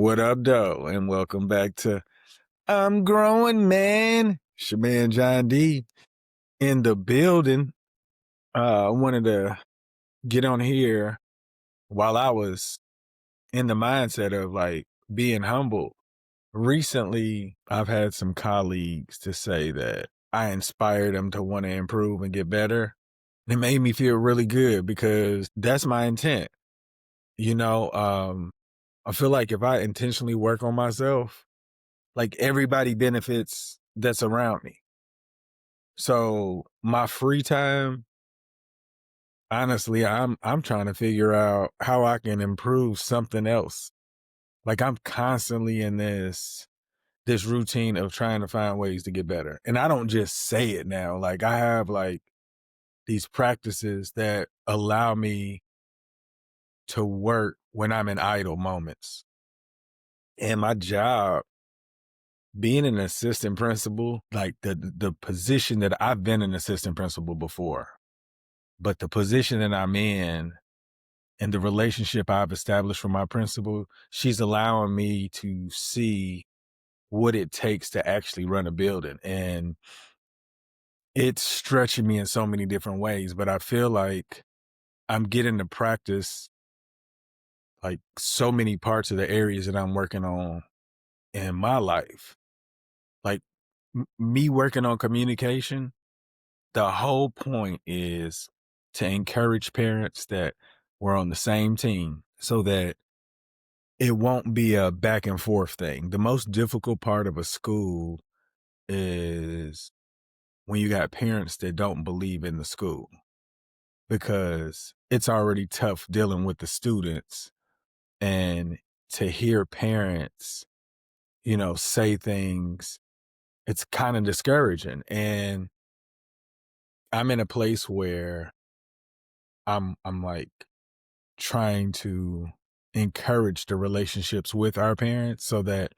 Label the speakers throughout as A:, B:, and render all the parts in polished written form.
A: What up, though? And welcome back to I'm Growing Man. It's your man John D in the building. I wanted to get on here while I was in the mindset of like being humble. Recently, I've had some colleagues to say that I inspired them to want to improve and get better. It made me feel really good because that's my intent. You know, I feel like if I intentionally work on myself, like everybody benefits that's around me. So my free time, honestly, I'm trying to figure out how I can improve something else. Like I'm constantly in this routine of trying to find ways to get better. And I don't just say it now. Like I have like these practices that allow me to work when I'm in idle moments. And my job being an assistant principal, like the position that I've been an assistant principal before, but the position that I'm in and the relationship I've established with my principal, she's allowing me to see what it takes to actually run a building. And it's stretching me in so many different ways, but I feel like I'm getting to practice like so many parts of the areas that I'm working on in my life. Like me working on communication, the whole point is to encourage parents that we're on the same team so that it won't be a back and forth thing. The most difficult part of a school is when you got parents that don't believe in the school because it's already tough dealing with the students, and to hear parents, say things, it's kind of discouraging. And I'm in a place where I'm like trying to encourage the relationships with our parents so that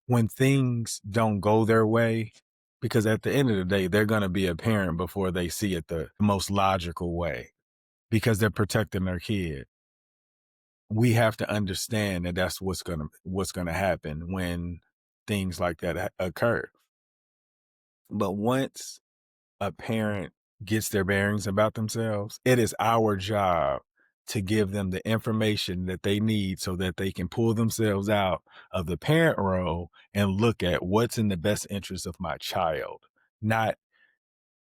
A: when things don't go their way, because at the end of the day, they're going to be a parent before they see it the most logical way because they're protecting their kid. We have to understand that that's what's going to happen when things like that occur. But once a parent gets their bearings about themselves, it is our job to give them the information that they need so that they can pull themselves out of the parent role and look at what's in the best interest of my child, not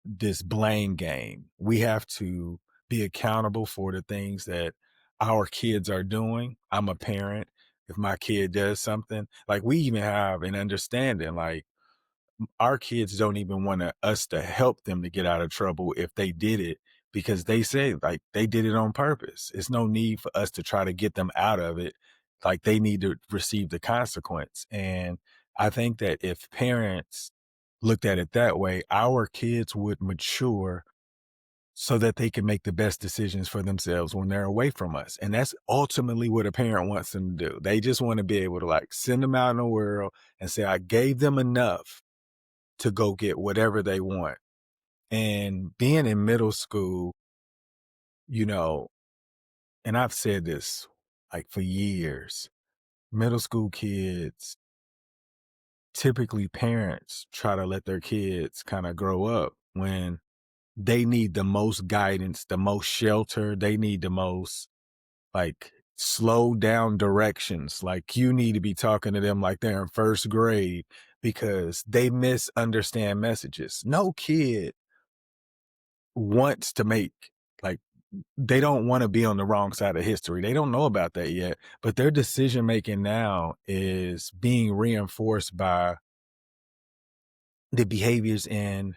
A: this blame game. We have to be accountable for the things that our kids are doing. I'm a parent. If my kid does something, like we even have an understanding, like our kids don't even want us to help them to get out of trouble if they did it because they say like they did it on purpose. It's no need for us to try to get them out of it. Like they need to receive the consequence. And I think that if parents looked at it that way, our kids would mature so that they can make the best decisions for themselves when they're away from us. And that's ultimately what a parent wants them to do. They just want to be able to like send them out in the world and say, I gave them enough to go get whatever they want. And being in middle school, you know, and I've said this like for years, middle school kids, typically parents try to let their kids kind of grow up when they need the most guidance, the most shelter, they need the most like slow down directions. Like you need to be talking to them like they're in first grade because they misunderstand messages. No kid wants to make like they don't want to be on the wrong side of history. They don't know about that yet, but their decision making now is being reinforced by the behaviors in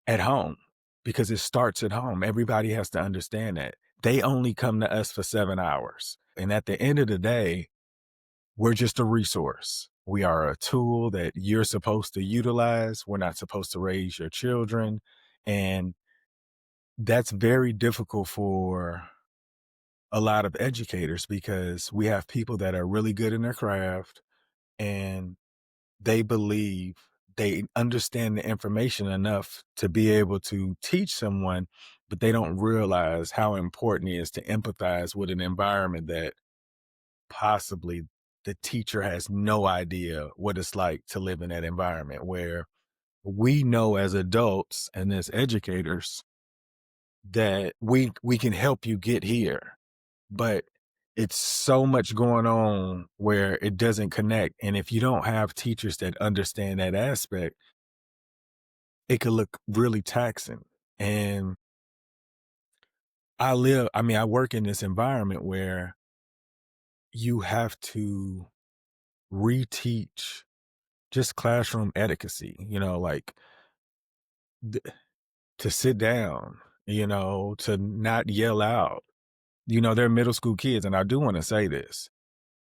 A: at home because it starts at home. Everybody has to understand that. They only come to us for 7 hours. And at the end of the day, we're just a resource. We are a tool that you're supposed to utilize. We're not supposed to raise your children. And that's very difficult for a lot of educators because we have people that are really good in their craft and they believe they understand the information enough to be able to teach someone, but they don't realize how important it is to empathize with an environment that possibly the teacher has no idea what it's like to live in that environment where we know as adults and as educators that we can help you get here, but it's so much going on where it doesn't connect. And if you don't have teachers that understand that aspect, it could look really taxing. And I work in this environment where you have to reteach just classroom etiquette, like th- to sit down, to not yell out. They're middle school kids. And I do want to say this.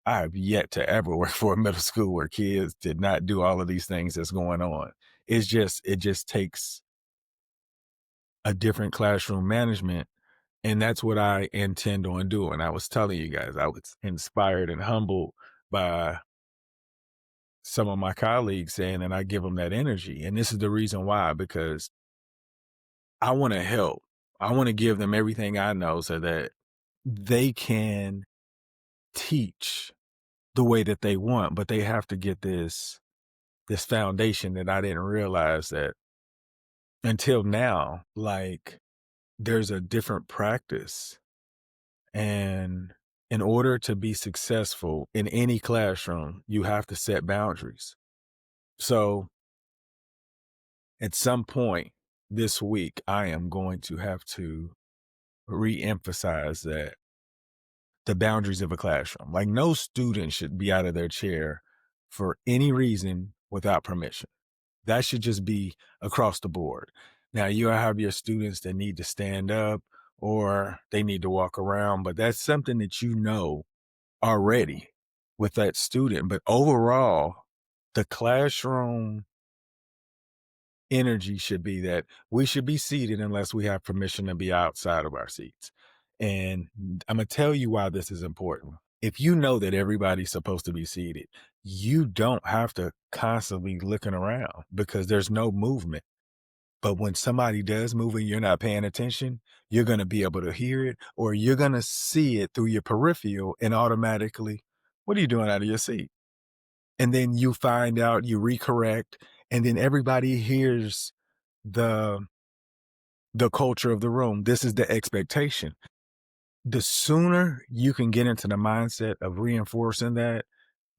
A: I have yet to ever work for a middle school where kids did not do all of these things that's going on. It just takes a different classroom management. And that's what I intend on doing. I was telling you guys, I was inspired and humbled by some of my colleagues saying that I give them that energy. And this is the reason why, because I want to help. I want to give them everything I know so that they can teach the way that they want, but they have to get this foundation that I didn't realize that until now, like there's a different practice. And in order to be successful in any classroom, you have to set boundaries. So at some point this week, I am going to have to re-emphasize that the boundaries of a classroom. Like no student should be out of their chair for any reason without permission. That should just be across the board. Now you have your students that need to stand up or they need to walk around, but that's something that already with that student. But overall, the classroom energy should be that we should be seated unless we have permission to be outside of our seats. And I'm going to tell you why this is important. If you know that everybody's supposed to be seated, you don't have to constantly looking around because there's no movement. But when somebody does move and you're not paying attention, you're going to be able to hear it or you're going to see it through your peripheral and automatically, what are you doing out of your seat? And then you find out, you recorrect, and then everybody hears the the culture of the room. This is the expectation. The sooner you can get into the mindset of reinforcing that,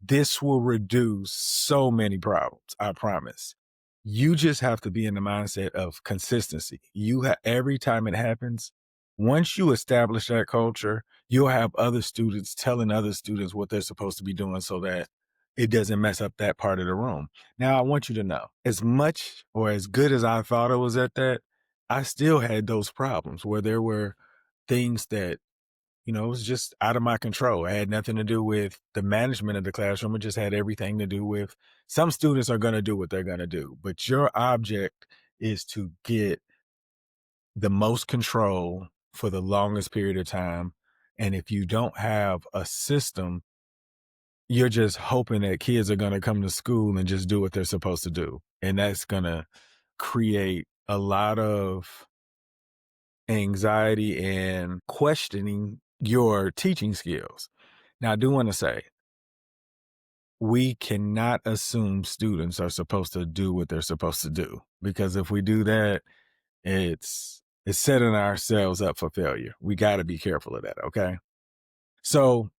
A: this will reduce so many problems, I promise. You just have to be in the mindset of consistency. Every time it happens, once you establish that culture, you'll have other students telling other students what they're supposed to be doing so that it doesn't mess up that part of the room. Now, I want you to know, as much or as good as I thought I was at that, I still had those problems where there were things that it was just out of my control. It had nothing to do with the management of the classroom. It just had everything to do with some students are going to do what they're going to do. But your object is to get the most control for the longest period of time. And if you don't have a system, you're just hoping that kids are going to come to school and just do what they're supposed to do. And that's going to create a lot of anxiety and questioning your teaching skills. Now, I do want to say, we cannot assume students are supposed to do what they're supposed to do because if we do that, it's setting ourselves up for failure. We got to be careful of that, okay? So,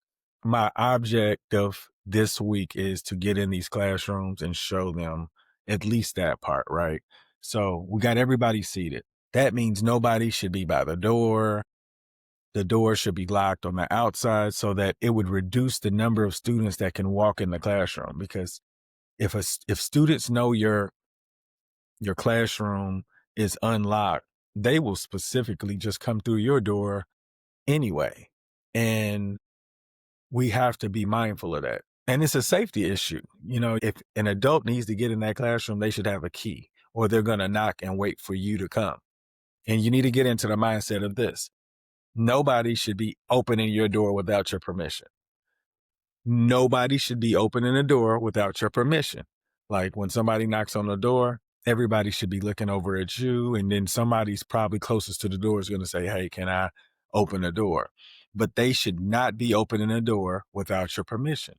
A: my objective this week is to get in these classrooms and show them at least that part, right? So, we got everybody seated. That means nobody should be by the door. The door should be locked on the outside so that it would reduce the number of students that can walk in the classroom. Because if students know your classroom is unlocked, they will specifically just come through your door anyway. And we have to be mindful of that. And it's a safety issue. If an adult needs to get in that classroom, they should have a key or they're going to knock and wait for you to come. And you need to get into the mindset of this. Nobody should be opening your door without your permission. Nobody should be opening a door without your permission. Like when somebody knocks on the door, everybody should be looking over at you. And then somebody's probably closest to the door is going to say, hey, can I open the door? But they should not be opening a door without your permission.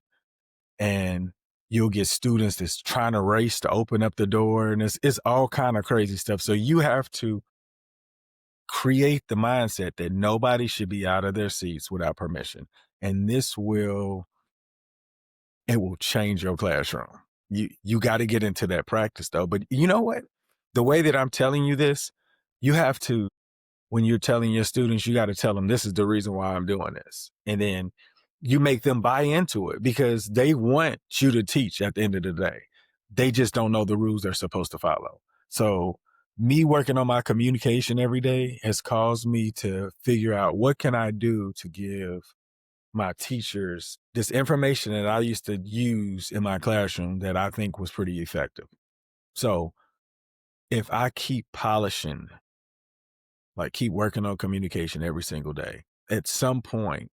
A: and you'll get students that's trying to race to open up the door, and it's all kind of crazy stuff. So you have to create the mindset that nobody should be out of their seats without permission. And it will change your classroom. You got to get into that practice though. But you know what? The way that I'm telling you this, you have to, when you're telling your students, you got to tell them this is the reason why I'm doing this. And then you make them buy into it because they want you to teach at the end of the day. They just don't know the rules they're supposed to follow. So me working on my communication every day has caused me to figure out what can I do to give my teachers this information that I used to use in my classroom that I think was pretty effective. So if I keep polishing, like keep working on communication every single day, at some point,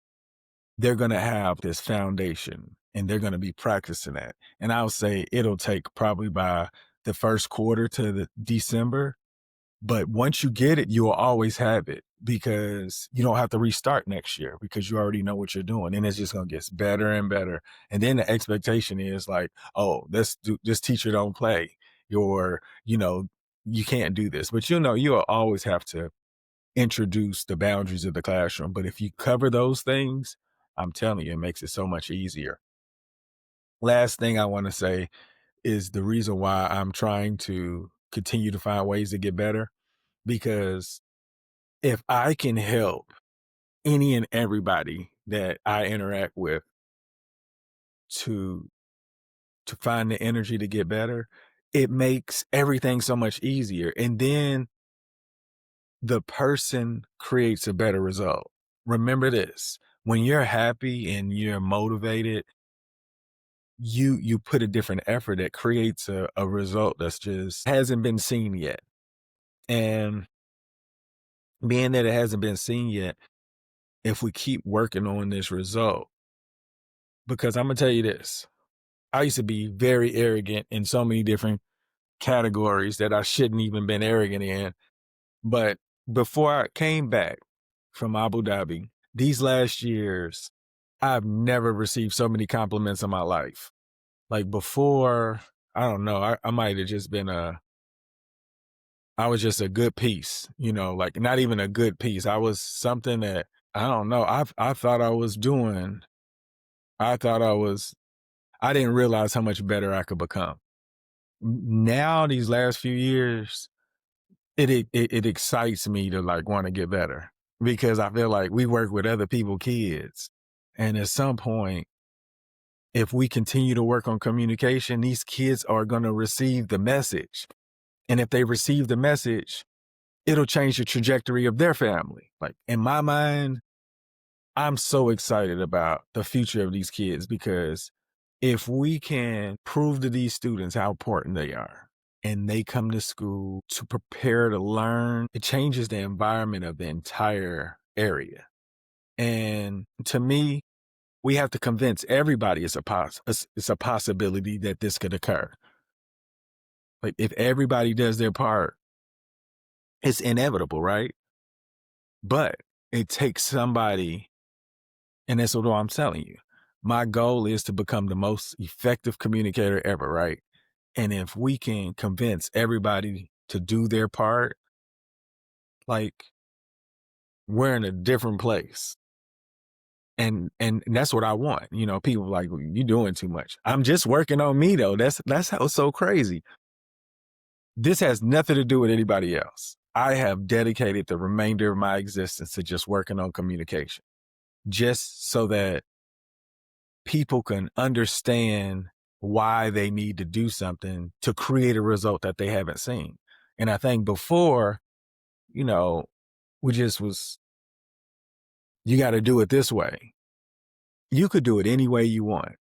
A: they're going to have this foundation and they're going to be practicing that. And I'll say it'll take probably by the first quarter to the December. But once you get it, you'll always have it because you don't have to restart next year because you already know what you're doing. And it's just going to get better and better. And then the expectation is like, oh, this teacher don't play, or, you can't do this. But, you'll always have to introduce the boundaries of the classroom. But if you cover those things, I'm telling you, it makes it so much easier. Last thing I want to say is the reason why I'm trying to continue to find ways to get better, because if I can help any and everybody that I interact with to find the energy to get better, it makes everything so much easier. And then the person creates a better result. Remember this, when you're happy and you're motivated, you put a different effort that creates a result that's just hasn't been seen yet. And being that it hasn't been seen yet, if we keep working on this result, because I'm gonna tell you this, I used to be very arrogant in so many different categories that I shouldn't even been arrogant in. But before I came back from Abu Dhabi, these last years, I've never received so many compliments in my life. Like before, I don't know, I might have just been I was just a good piece, like not even a good piece. I was something that I don't know. I thought I was doing. I thought I didn't realize how much better I could become. Now, these last few years, it excites me to like want to get better because I feel like we work with other people's kids. And at some point, if we continue to work on communication, these kids are going to receive the message. And if they receive the message, it'll change the trajectory of their family. Like in my mind, I'm so excited about the future of these kids because if we can prove to these students how important they are and they come to school to prepare to learn, it changes the environment of the entire area. And to me, we have to convince everybody it's a possibility that this could occur. Like if everybody does their part, it's inevitable, right? But it takes somebody, and that's what I'm telling you. My goal is to become the most effective communicator ever, right? And if we can convince everybody to do their part, like we're in a different place. And that's what I want. People like, well, you doing too much. I'm just working on me though. That's how it's so crazy. This has nothing to do with anybody else. I have dedicated the remainder of my existence to just working on communication, just so that people can understand why they need to do something to create a result that they haven't seen. And I think before, we just was, you got to do it this way. You could do it any way you want.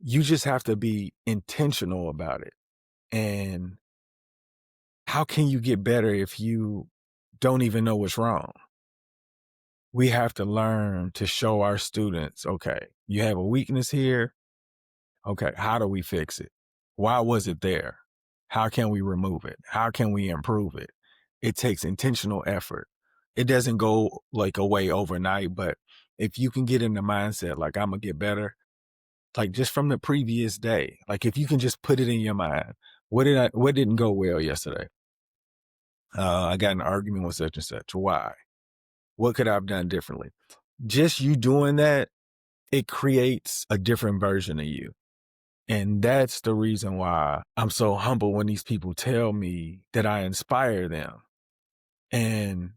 A: You just have to be intentional about it. And how can you get better if you don't even know what's wrong? We have to learn to show our students, okay, you have a weakness here. Okay, how do we fix it? Why was it there? How can we remove it? How can we improve it? It takes intentional effort. It doesn't go like away overnight, but if you can get in the mindset, like I'm gonna get better, like just from the previous day. Like if you can just put it in your mind, what didn't go well yesterday? I got in an argument with such and such. Why? What could I have done differently? Just you doing that, it creates a different version of you. And that's the reason why I'm so humble when these people tell me that I inspire them. And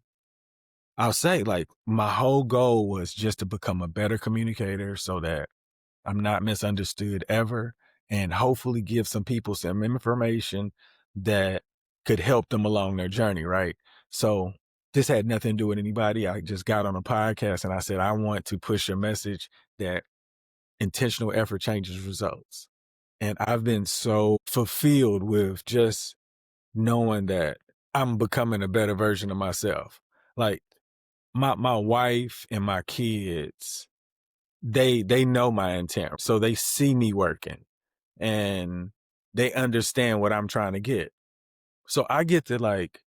A: I'll say, like, my whole goal was just to become a better communicator so that I'm not misunderstood ever, and hopefully give some people some information that could help them along their journey, right? So this had nothing to do with anybody. I just got on a podcast and I said, I want to push a message that intentional effort changes results. And I've been so fulfilled with just knowing that I'm becoming a better version of myself. Like my wife and my kids, they know my intent. So they see me working and they understand what I'm trying to get. So I get to like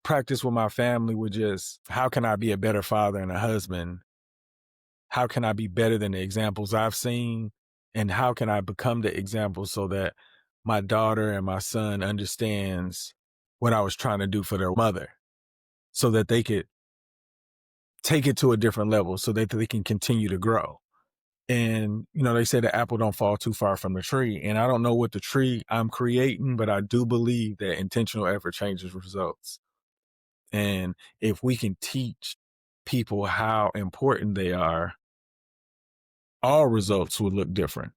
A: practice with my family with just how can I be a better father and a husband? How can I be better than the examples I've seen? And how can I become the example so that my daughter and my son understands what I was trying to do for their mother so that they could take it to a different level so that they can continue to grow. And, you know, they say the apple don't fall too far from the tree. And I don't know what the tree I'm creating, but I do believe that intentional effort changes results. And if we can teach people how important they are, all results would look different.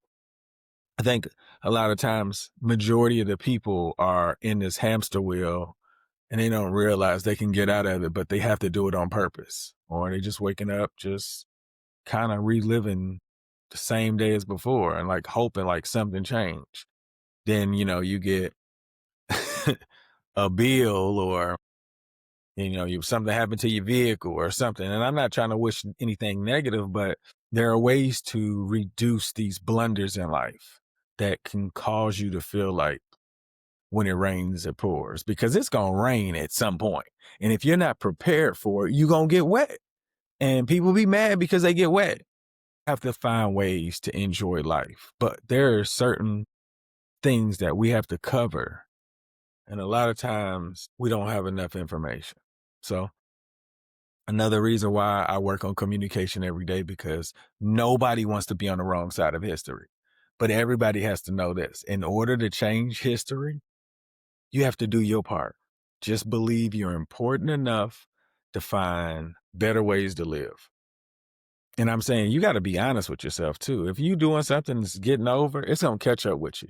A: I think a lot of times, majority of the people are in this hamster wheel and they don't realize they can get out of it, but they have to do it on purpose. Or they just waking up, just kind of reliving the same day as before and like hoping like something changed. Then, you know, you get a bill or, you know, something happened to your vehicle or something. And I'm not trying to wish anything negative, but there are ways to reduce these blunders in life that can cause you to feel like when it rains, it pours, because it's going to rain at some point. And if you're not prepared for it, you're going to get wet. And people be mad because they get wet. Have to find ways to enjoy life. But there are certain things that we have to cover. And a lot of times we don't have enough information. So another reason why I work on communication every day, because nobody wants to be on the wrong side of history. But everybody has to know this. In order to change history, you have to do your part. Just believe you're important enough to find better ways to live. And I'm saying you got to be honest with yourself too. If you doing something that's getting over, it's going to catch up with you.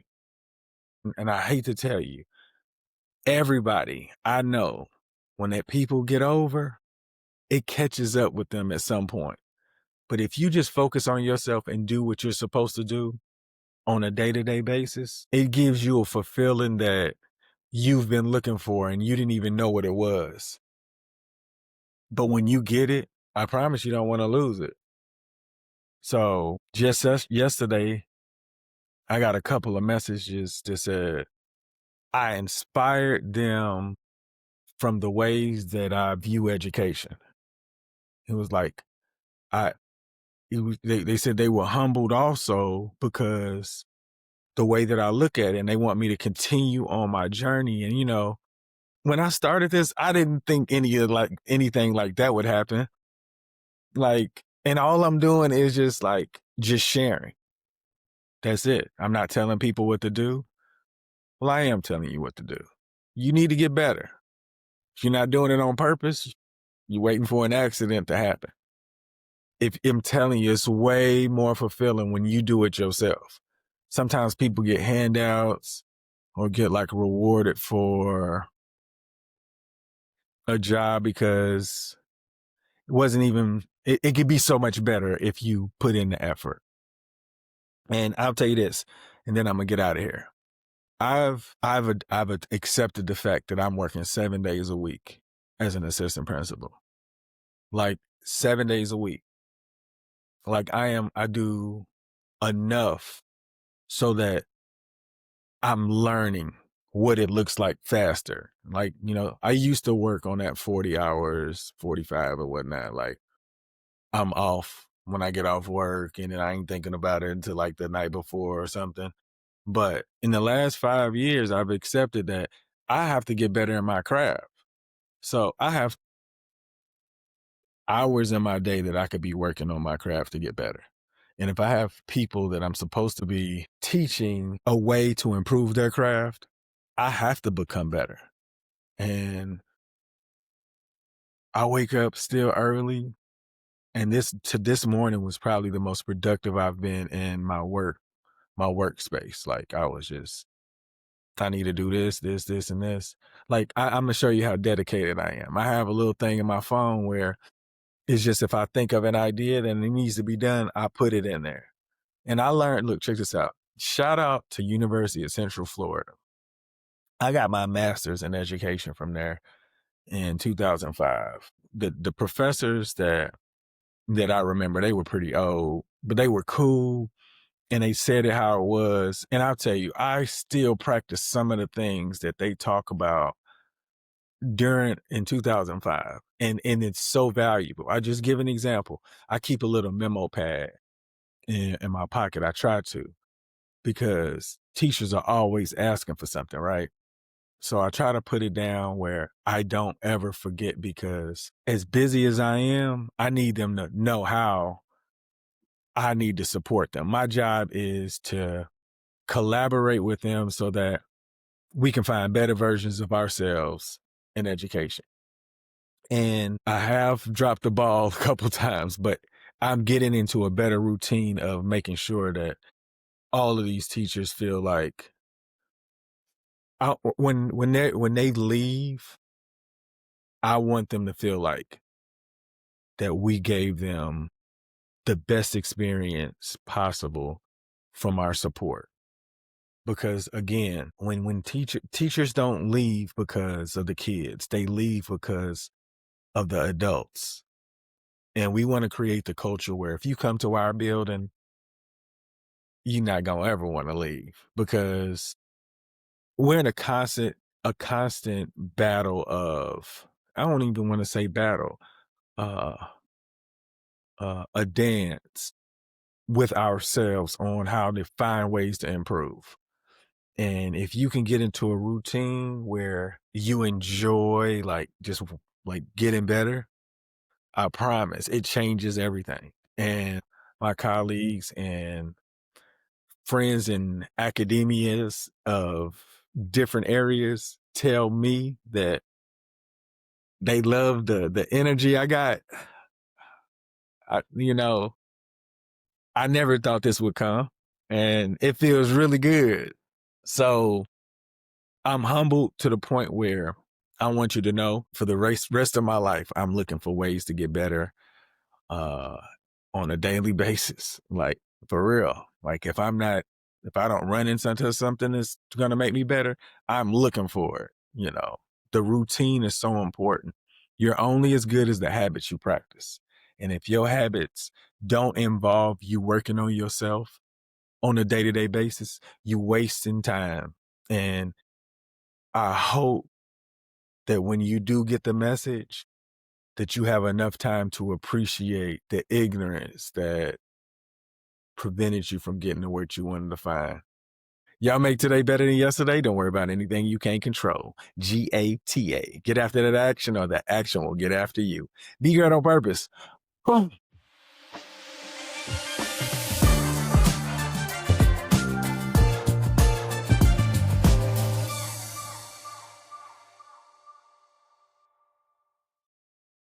A: And I hate to tell you, everybody I know, when that people get over, it catches up with them at some point. But if you just focus on yourself and do what you're supposed to do on a day-to-day basis, it gives you a fulfilling that you've been looking for and you didn't even know what it was. But when you get it, I promise you don't want to lose it. So just yesterday, I got a couple of messages that said, I inspired them from the ways that I view education. It was like, they said they were humbled also because the way that I look at it, and they want me to continue on my journey. And, you know, when I started this, I didn't think anything like that would happen. Like, and all I'm doing is just sharing. That's it. I'm not telling people what to do. Well, I am telling you what to do. You need to get better. If you're not doing it on purpose, you're waiting for an accident to happen. If I'm telling you, it's way more fulfilling when you do it yourself. Sometimes people get handouts or get like rewarded for a job because it could be so much better if you put in the effort. And I'll tell you this, and then I'm gonna get out of here. I've accepted the fact that I'm working 7 days a week as an assistant principal, like 7 days a week. Like I do enough so that I'm learning what it looks like faster. Like, you know, I used to work on that 40 hours, 45 or whatnot. Like I'm off when I get off work, and then I ain't thinking about it until like the night before or something. But in the last 5 years, I've accepted that I have to get better in my craft. So I have hours in my day that I could be working on my craft to get better. And if I have people that I'm supposed to be teaching a way to improve their craft, I have to become better. And I wake up still early. And this morning was probably the most productive I've been in my workspace. Like I was just, I need to do this, and this. Like I'm gonna show you how dedicated I am. I have a little thing in my phone where it's just if I think of an idea that it needs to be done, I put it in there. And I learned, look, check this out. Shout out to University of Central Florida. I got my master's in education from there in 2005. The professors that I remember, they were pretty old, but they were cool and they said it how it was. And I'll tell you, I still practice some of the things that they talk about during in 2005. And it's so valuable. I just give an example. I keep a little memo pad in my pocket. I try to, because teachers are always asking for something, right? So I try to put it down where I don't ever forget, because as busy as I am, I need them to know how I need to support them. My job is to collaborate with them so that we can find better versions of ourselves in education. And I have dropped the ball a couple times, but I'm getting into a better routine of making sure that all of these teachers feel like when they leave, I want them to feel like that we gave them the best experience possible from our support. Because again, when teachers don't leave because of the kids, they leave because of the adults. And we want to create the culture where if you come to our building, you're not gonna ever want to leave, because we're in a constant battle of, I don't even want to say battle, uh a dance with ourselves on how to find ways to improve. And if you can get into a routine where you enjoy like just like getting better, I promise it changes everything. And my colleagues and friends in academias of different areas tell me that they love the energy I got. I I never thought this would come, and it feels really good. So I'm humbled to the point where I want you to know, for the rest of my life, I'm looking for ways to get better uh, on a daily basis. Like, for real. Like, if I don't run into something that's going to make me better, I'm looking for it. The routine is so important. You're only as good as the habits you practice. And if your habits don't involve you working on yourself on a day-to-day basis, you wasting time. And I hope that when you do get the message, that you have enough time to appreciate the ignorance that prevented you from getting to what you wanted to find. Y'all make today better than yesterday. Don't worry about anything you can't control. GATA. Get after that action, or that action will get after you. Be great on purpose.